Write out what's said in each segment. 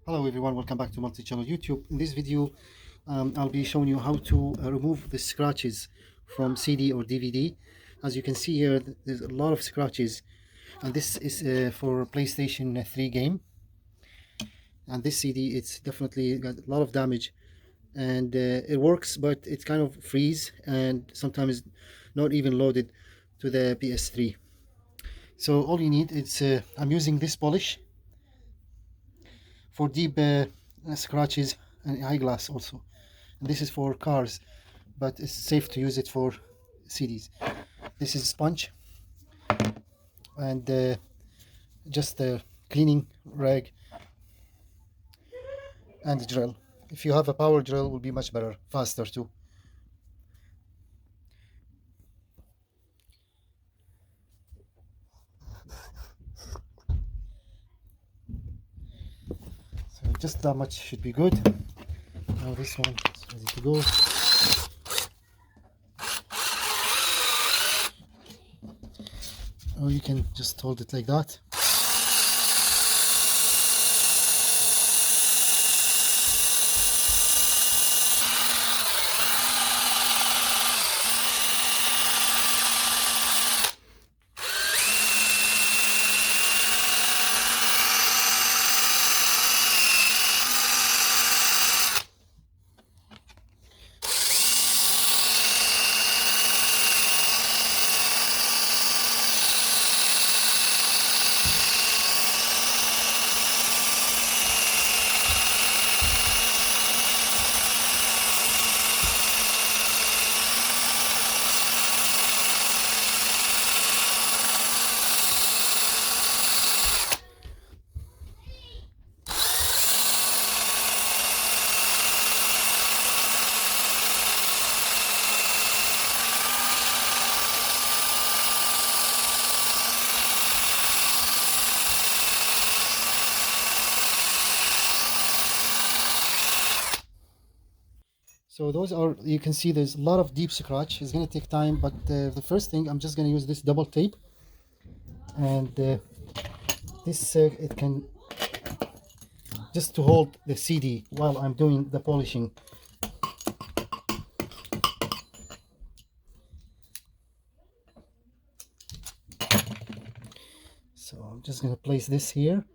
Hello everyone, welcome back to multi-channel YouTube. In this video I'll be showing you how to remove the scratches from CD or DVD. As you can see here, there's a lot of scratches, and this is for PlayStation 3 game. And this CD, it's definitely got a lot of damage, and it works, but it kind of freeze and sometimes not even loaded to the PS3. So all you need is I'm using this polish for deep scratches and eyeglass also. And this is for cars, but it's safe to use it for CDs. This is sponge and just a cleaning rag and drill. If you have a power drill, it will be much better, faster too. So just that much should be good. Now this one is ready to go. Or you can just hold it like that. So those are, you can see there's a lot of deep scratch. It's going to take time, but the first thing, I'm just going to use this double tape, and this it can just to hold the CD while I'm doing the polishing. So I'm just going to place this here.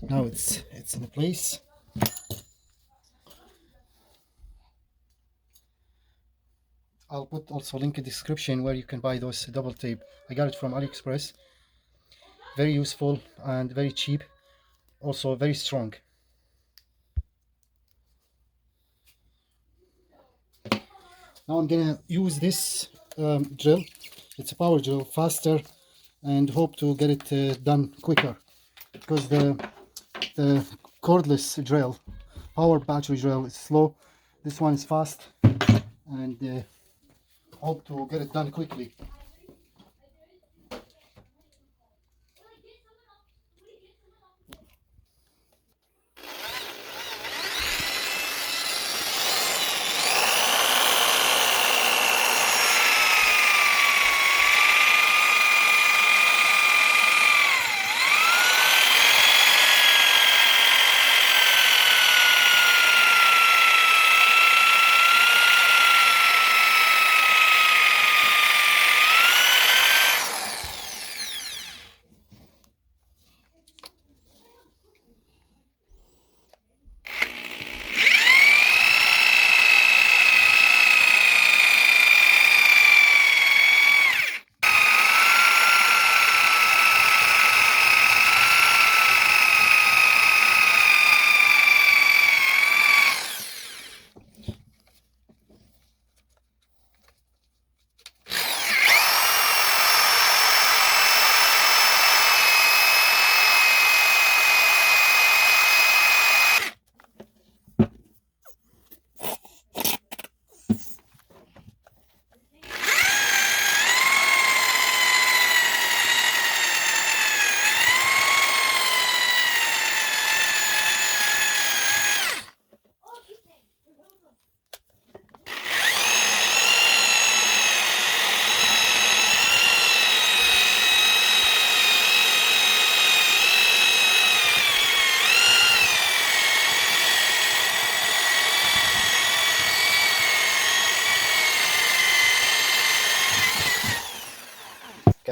Now it's in place. I'll put also link in the description where you can buy those double tape. I got it from AliExpress. Very useful and very cheap. Also very strong. Now I'm gonna use this drill. It's a power drill, faster, and hope to get it done quicker. Because the cordless drill, power battery drill, is slow. This one is fast, and hope to get it done quickly.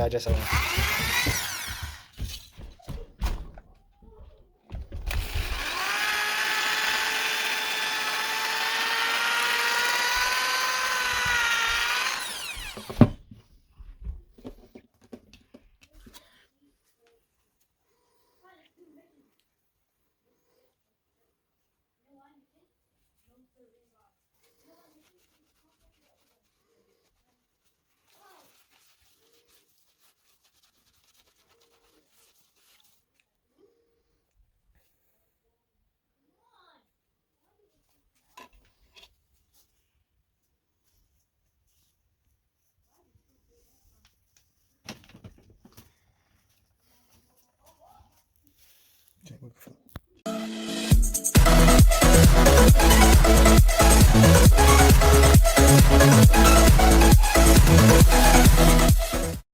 aja sama. Check microphone.